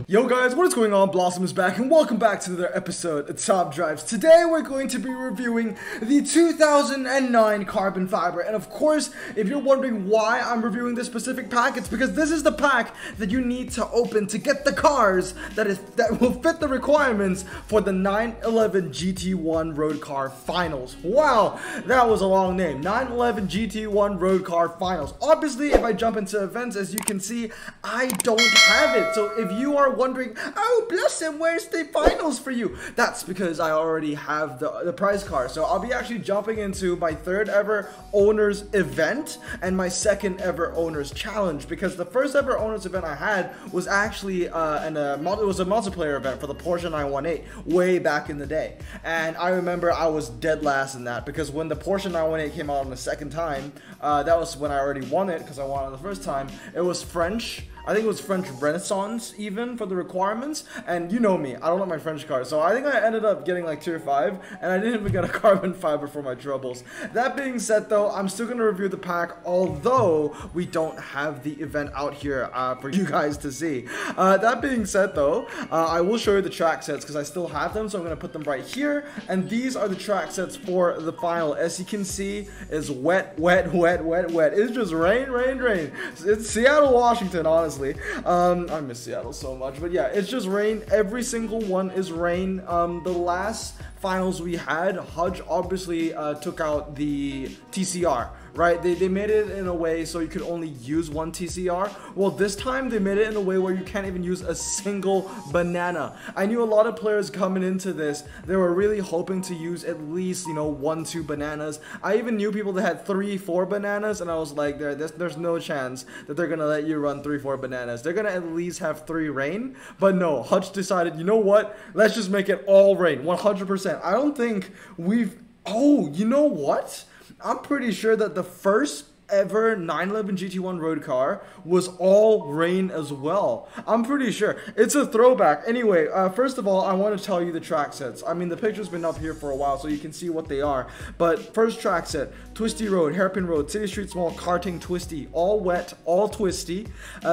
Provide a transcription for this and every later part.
Yo guys, what is going on? Blossom is back and welcome back to another episode of Top Drives. Today we're going to be reviewing the 2009 carbon fiber, and of course, if you're wondering why I'm reviewing this specific pack, it's because this is the pack that you need to open to get the cars that will fit the requirements for the 911 GT1 Road Car Finals. Wow, that was a long name. 911 GT1 Road Car Finals. Obviously, if I jump into events, as you can see, I don't have it. So if you are wondering, oh Blossom, where's the finals for you? That's because I already have the prize car. So I'll be actually jumping into my third ever owners event and my second ever owners challenge, because the first ever owners event I had was actually it was a multiplayer event for the Porsche 918 way back in the day. And I remember I was dead last in that, because when the Porsche 918 came out on the second time, that was when I already won it, because I won it the first time. It was French. I think it was French Renaissance even for the requirements, and you know me, I don't like my French cars, so I think I ended up getting like tier 5, and I didn't even get a carbon fiber for my troubles. That being said though, I'm still going to review the pack, although we don't have the event out here for you guys to see. That being said though, I will show you the track sets because I still have them, so I'm going to put them right here, and these are the track sets for the final. As you can see, is wet, wet, wet, wet, wet. It's just rain, rain, rain. It's Seattle, Washington, honestly. I miss Seattle so much, but yeah, it's just rain. Every single one is rain. The last finals we had, Hudge obviously took out the TCR, right? They made it in a way so you could only use one TCR. Well, this time they made it in a way where you can't even use a single banana. I knew a lot of players coming into this, they were really hoping to use at least, you know, 1-2 bananas. I even knew people that had 3-4 bananas, and I was like, there's no chance that they're gonna let you run 3-4 bananas. They're gonna at least have 3 rain. But no, Hutch decided, you know what, let's just make it all rain, 100%. I don't think you know what, I'm pretty sure that the first ever 911 GT1 road car was all rain as well. I'm pretty sure. It's a throwback. Anyway, first of all, I want to tell you the track sets. I mean, the picture's been up here for a while, so you can see what they are. But first track set, Twisty Road, Hairpin Road, City Street Small, Karting Twisty, all wet, all twisty.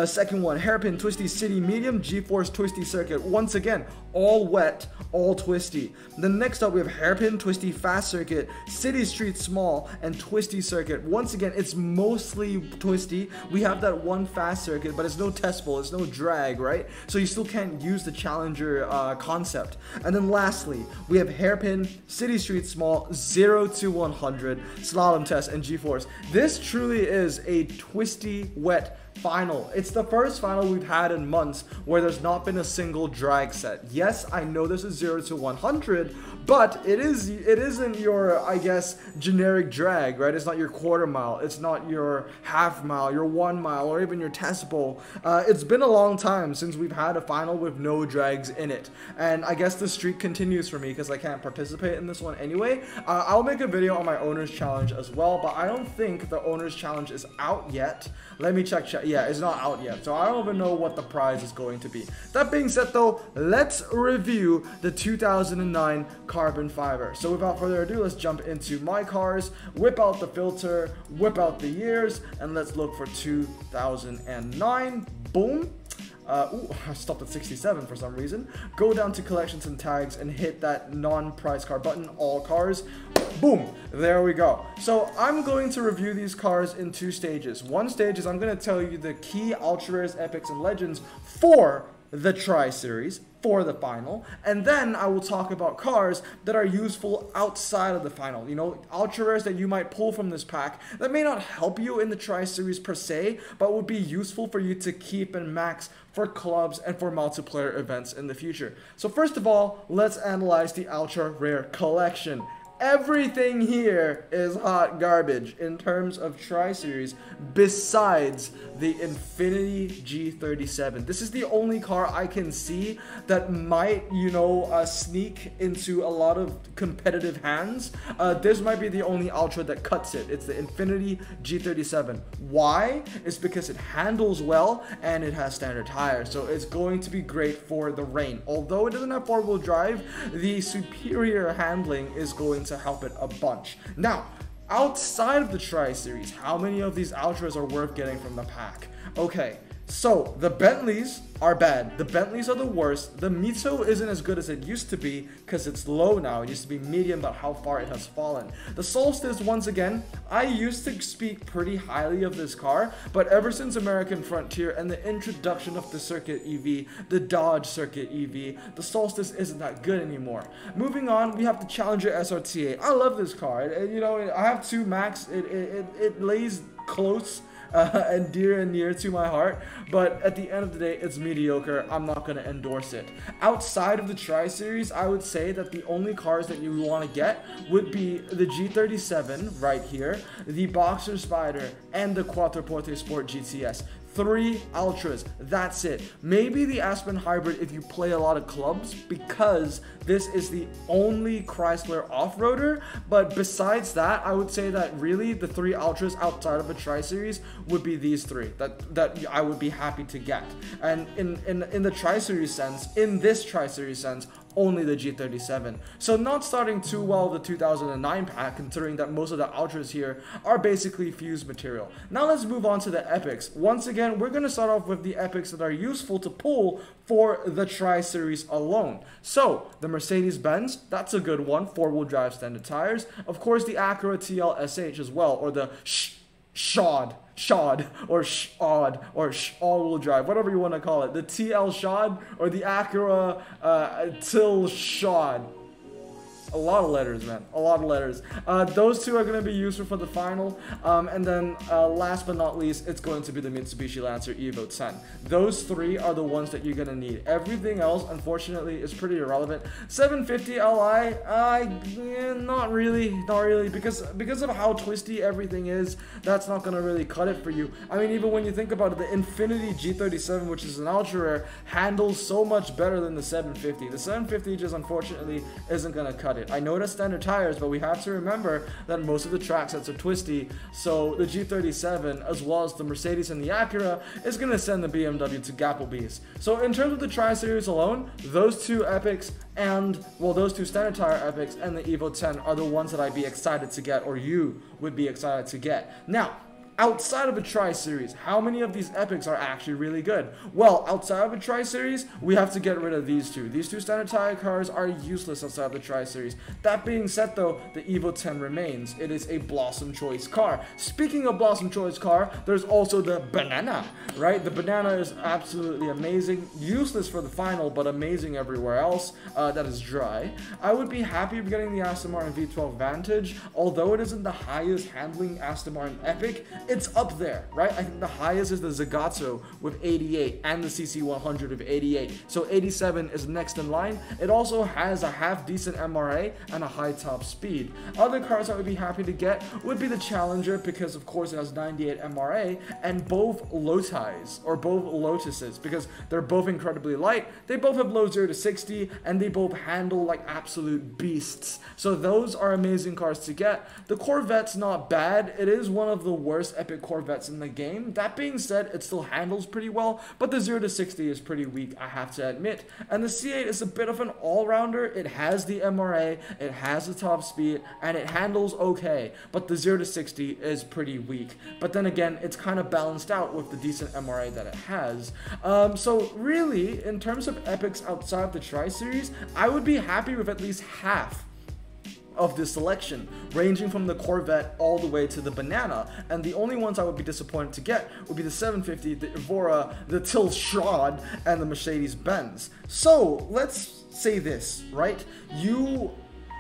Second one, Hairpin Twisty City Medium, G-Force Twisty Circuit. Once again, all wet, all twisty. Then next up, we have Hairpin Twisty Fast Circuit, City Street Small, and Twisty Circuit. Once again, it's mostly twisty. We have that one fast circuit, but it's no testable, it's no drag, right? So you still can't use the Challenger concept. And then lastly, we have Hairpin, City Street Small, 0 to 100, Slalom Test, and G-Force. This truly is a twisty, wet final. It's the first final we've had in months where there's not been a single drag set. Yes, I know this is 0 to 100, but it isn't your, I guess, generic drag, right? It's not your quarter mile, it's not your half mile, your 1 mile, or even your testable. It's been a long time since we've had a final with no drags in it, and I guess the streak continues for me because I can't participate in this one anyway. I'll make a video on my owners challenge as well, but I don't think the owners challenge is out yet. Let me check. Yeah, it's not out yet, so I don't even know what the prize is going to be. That being said though, let's review the 2009 carbon fiber. So without further ado, let's jump into my cars, whip out the filter, whip out the years, and let's look for 2009. Boom. Ooh, I stopped at 67 for some reason. Go down to collections and tags and hit that non-prize car button, all cars. Boom, there we go. So I'm going to review these cars in 2 stages. One stage is I'm going to tell you the key ultra rares, epics, and legends for the Tri-Series, for the final, and then I will talk about cars that are useful outside of the final. You know, ultra rares that you might pull from this pack that may not help you in the Tri-Series per se, but would be useful for you to keep and max for clubs and for multiplayer events in the future. So first of all, let's analyze the ultra rare collection. Everything here is hot garbage in terms of Tri-Series besides the Infiniti G37. This is the only car I can see that might, you know, sneak into a lot of competitive hands. This might be the only Ultra that cuts it. It's the Infiniti G37. Why? It's because it handles well and it has standard tires. So it's going to be great for the rain. Although it doesn't have four-wheel drive, the superior handling is going to help it a bunch. Now, outside of the Tri-Series, how many of these Ultras are worth getting from the pack? Okay, so the Bentleys are bad. The Bentleys are the worst. The Mito isn't as good as it used to be because it's low now. It used to be medium, but how far it has fallen. The Solstice, once again, I used to speak pretty highly of this car, but ever since American Frontier and the introduction of the Circuit EV, the Dodge Circuit EV, the Solstice isn't that good anymore. Moving on, we have the Challenger SRT8. I love this car. You know, I have two Max. It lays close and dear and near to my heart, but at the end of the day, it's mediocre. I'm not going to endorse it. Outside of the Tri-Series, I would say that the only cars that you want to get would be the G37 right here, the Boxer Spider, and the Quattroporte Sport GTS. 3 Ultras, that's it. Maybe the Aspen Hybrid if you play a lot of clubs, because this is the only Chrysler off-roader, but besides that, I would say that really the 3 Ultras outside of a Tri-Series would be these 3 that I would be happy to get. And in the Tri-Series sense, in this Tri-Series sense, only the G37. So not starting too well the 2009 pack, considering that most of the Ultras here are basically fused material. Now let's move on to the Epics. Once again, we're going to start off with the Epics that are useful to pull for the Tri-Series alone. So the Mercedes-Benz, that's a good one, 4-wheel drive standard tires. Of course, the Acura TL-SH as well, or the Shod or all-wheel drive, whatever you want to call it. The TL Shod or the Acura Till Shod. A lot of letters, man. A lot of letters. Those two are going to be useful for the final. And then last but not least, it's going to be the Mitsubishi Lancer Evo 10. Those 3 are the ones that you're going to need. Everything else, unfortunately, is pretty irrelevant. 750 Li, not really, because of how twisty everything is. That's not going to really cut it for you. I mean, even when you think about it, the Infiniti G37, which is an ultra rare, handles so much better than the 750. The 750 just unfortunately isn't going to cut it. I know it has standard tires, but we have to remember that most of the track sets are twisty, so the G37, as well as the Mercedes and the Acura, is going to send the BMW to Gapplebees. So in terms of the Tri-Series alone, those 2 Epics and, well, those 2 standard tire Epics and the Evo 10 are the ones that I'd be excited to get, or you would be excited to get. Now, outside of a Tri-Series, how many of these Epics are actually really good? Well, outside of a Tri-Series, we have to get rid of these 2. These 2 standard tire cars are useless outside of the Tri-Series. That being said though, the Evo 10 remains. It is a Blossom Choice car. Speaking of Blossom Choice car, there's also the Banana, right? The Banana is absolutely amazing. Useless for the final, but amazing everywhere else. That is dry. I would be happy with getting the Aston Martin V12 Vantage, although it isn't the highest handling Aston Martin Epic. It's up there, right? I think the highest is the Zagato with 88 and the CC100 with 88. So 87 is next in line. It also has a half decent MRA and a high top speed. Other cars I would be happy to get would be the Challenger, because of course it has 98 MRA, and both Lotus or both Lotuses, because they're both incredibly light. They both have low 0 to 60 and they both handle like absolute beasts. So those are amazing cars to get. The Corvette's not bad. It is one of the worst Epic Corvettes in the game. That being said, it still handles pretty well, but the 0 to 60 is pretty weak, I have to admit. And the C8 is a bit of an all-rounder. It has the MRA, it has the top speed, and it handles okay, but the 0 to 60 is pretty weak. But then again, it's kind of balanced out with the decent MRA that it has. So really, in terms of Epics outside of the Tri-Series, I would be happy with at least half of this selection, ranging from the Corvette all the way to the Banana, and the only ones I would be disappointed to get would be the 750, the Evora, the Till Shod, and the Mercedes-Benz. So let's say this, right? You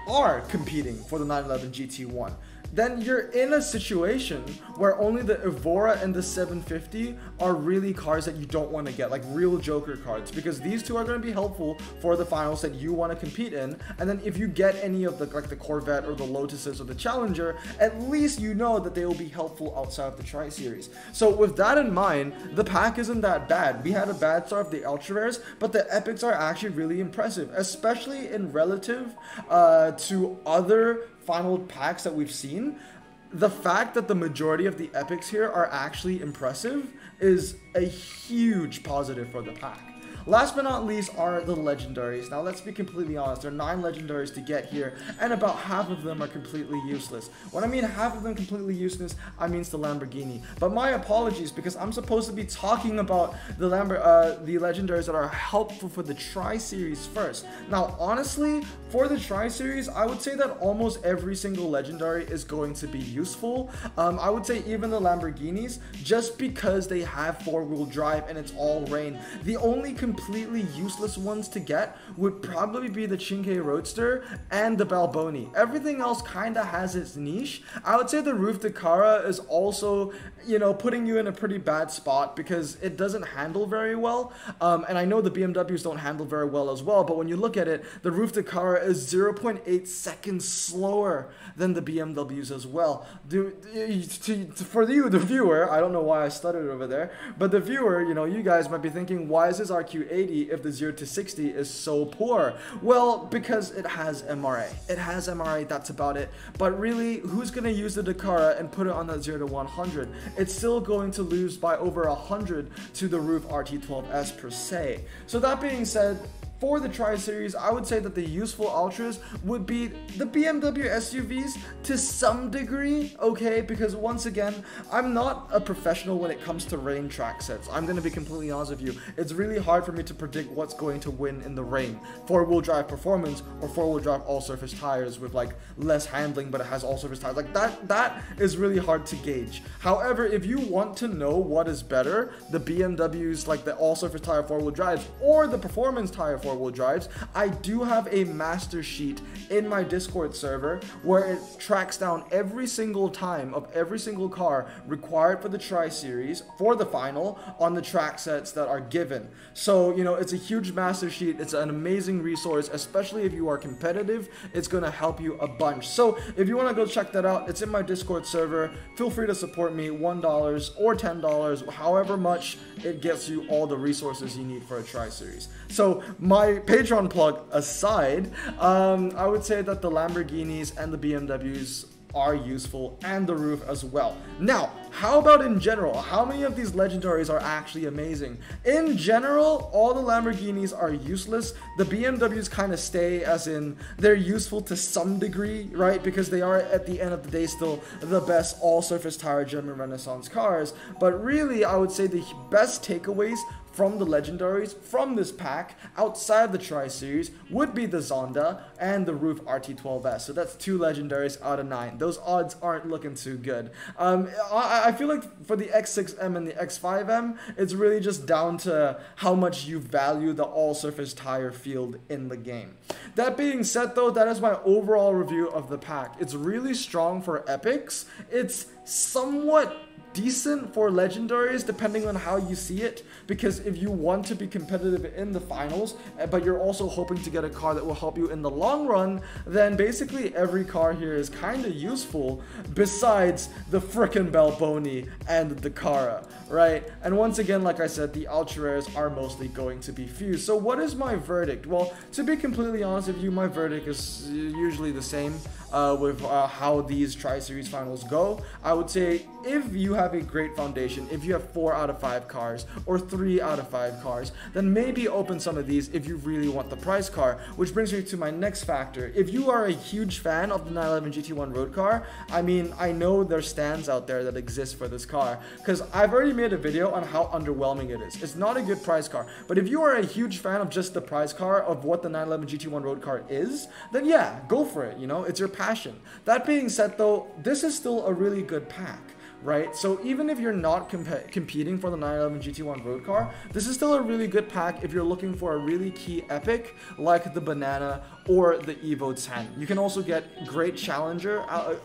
are competing for the 911 GT1. Then you're in a situation where only the Evora and the 750 are really cars that you don't want to get, like real Joker cards, because these 2 are going to be helpful for the finals that you want to compete in. And then if you get any of the, like the Corvette or the Lotuses or the Challenger, at least you know that they will be helpful outside of the Tri-Series. So with that in mind, the pack isn't that bad. We had a bad start of the Ultra Rares, but the Epics are actually really impressive, especially in relative to other final packs that we've seen. The fact that the majority of the Epics here are actually impressive is a huge positive for the pack. Last but not least are the Legendaries. Now let's be completely honest, there are 9 Legendaries to get here, and about half of them are completely useless. When I mean half of them completely useless, I mean the Lamborghini. But my apologies, because I'm supposed to be talking about the Legendaries that are helpful for the Tri-Series first. Now honestly, for the Tri-Series, I would say that almost every single Legendary is going to be useful. I would say even the Lamborghinis, just because they have 4-wheel drive and it's all rain. The only completely useless ones to get would probably be the Chinke Roadster and the Balboni. Everything else kind of has its niche. I would say the Roof Dakara is also, you know, putting you in a pretty bad spot because it doesn't handle very well. And I know the BMWs don't handle very well as well, but when you look at it, the Roof Dakara is 0.8 seconds slower than the BMWs as well. For you, the viewer, I don't know why I stuttered over there, but the viewer, you know, you guys might be thinking, why is this RQ80 if the 0 to 60 is so poor? Well, because it has MRA. It has MRA, that's about it. But really, who's going to use the Dakara and put it on that 0 to 100? It's still going to lose by over 100 to the Roof RT12S per se. So that being said, for the Tri-Series, I would say that the useful Ultras would be the BMW SUVs to some degree, okay? Because once again, I'm not a professional when it comes to rain track sets. I'm going to be completely honest with you. It's really hard for me to predict what's going to win in the rain. 4-wheel drive performance or 4-wheel drive all-surface tires with like less handling, but it has all-surface tires. Like that is really hard to gauge. However, if you want to know what is better, the BMWs, like the all-surface tire 4-wheel drives or the performance tire 4-wheel drives, I do have a master sheet in my Discord server where it tracks down every single time of every single car required for the Tri-Series for the final on the track sets that are given. So, you know, it's a huge master sheet. It's an amazing resource, especially if you are competitive. It's going to help you a bunch. So if you want to go check that out, it's in my Discord server. Feel free to support me, $1 or $10, however much it gets you all the resources you need for a Tri-Series. So my Patreon plug aside, I would say that the Lamborghinis and the BMWs are useful, and the Roof as well. Now, how about in general? How many of these Legendaries are actually amazing? In general, all the Lamborghinis are useless. The BMWs kind of stay, as in they're useful to some degree, right? Because they are at the end of the day still the best all-surface tire German Renaissance cars. But really, I would say the best takeaways from the Legendaries from this pack outside the Tri-Series would be the Zonda and the Roof RT12S. So that's 2 Legendaries out of 9. Those odds aren't looking too good. I feel like for the X6M and the X5M, it's really just down to how much you value the all-surface tire field in the game. That being said though, that is my overall review of the pack. It's really strong for epics. It's somewhat decent for Legendaries depending on how you see it, because if you want to be competitive in the finals but you're also hoping to get a car that will help you in the long run, then basically every car here is kind of useful besides the frickin' Balboni and the Dakara, right? And once again, like I said, the ultra rares are mostly going to be few. So what is my verdict? Well, to be completely honest with you, my verdict is usually the same with how these Tri-Series finals go. I would say if you have a great foundation, if you have 4 out of 5 cars or 3 out of 5 cars, then maybe open some of these if you really want the prize car, which brings me to my next factor. If you are a huge fan of the 911 GT1 road car, I mean, I know there's stands out there that exist for this car, because I've already made a video on how underwhelming it is. It's not a good prize car, but if you are a huge fan of just the prize car of what the 911 GT1 road car is, then yeah, go for it, you know, it's your passion. That being said though, this is still a really good pack, right? So even if you're not competing for the 911 GT1 road car, this is still a really good pack if you're looking for a really key epic like the Banana or the Evo 10. You can also get a great challenger out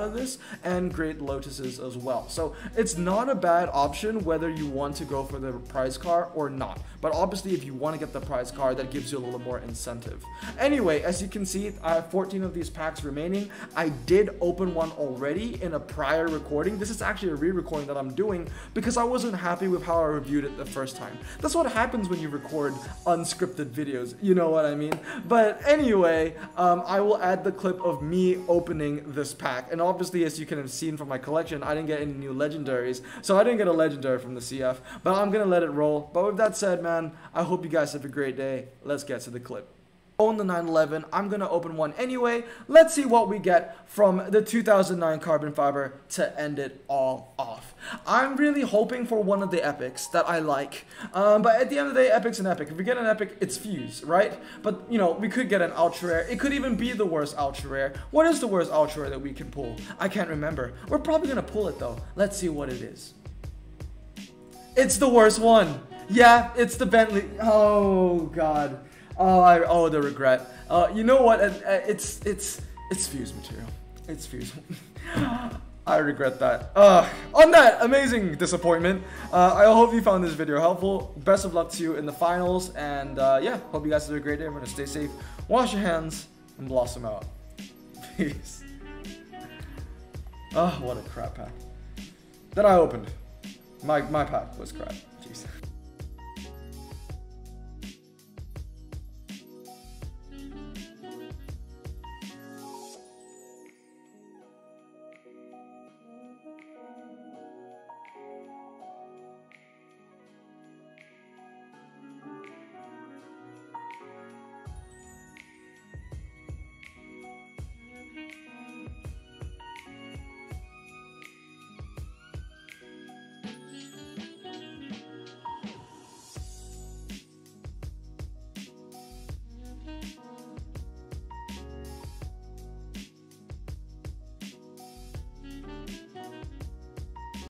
of this, and great Lotuses as well. So it's not a bad option whether you want to go for the prize car or not. But obviously if you want to get the prize car, that gives you a little more incentive. Anyway, as you can see, I have 14 of these packs remaining. I did open one already in a prior recording. This is actually a re-recording that I'm doing because I wasn't happy with how I reviewed it the first time. That's what happens when you record unscripted videos, you know what I mean? But anyway, I will add the clip of me opening this pack. And obviously, as you can have seen from my collection, I didn't get any new legendaries. So I didn't get a legendary from the CF, but I'm gonna let it roll. But with that said, man, I hope you guys have a great day. Let's get to the clip. Own the 911. I'm gonna open one anyway. Let's see what we get from the 2009 carbon fiber to end it all off. I'm really hoping for one of the epics that I like, but at the end of the day, epic's an epic. If we get an epic, it's Fuse, right? But you know, we could get an ultra rare. It could even be the worst ultra rare. What is the worst ultra rare that we can pull? I can't remember. We're probably gonna pull it though. Let's see what it is. It's the worst one. Yeah, it's the Bentley. Oh god. Oh, the regret. You know what? It's Fuse material. It's Fuse. I regret that. On that amazing disappointment, I hope you found this video helpful. Best of luck to you in the finals, and yeah, hope you guys have a great day. Remember to stay safe, wash your hands, and blossom out. Peace. Oh, what a crap pack that I opened. My pack was crap.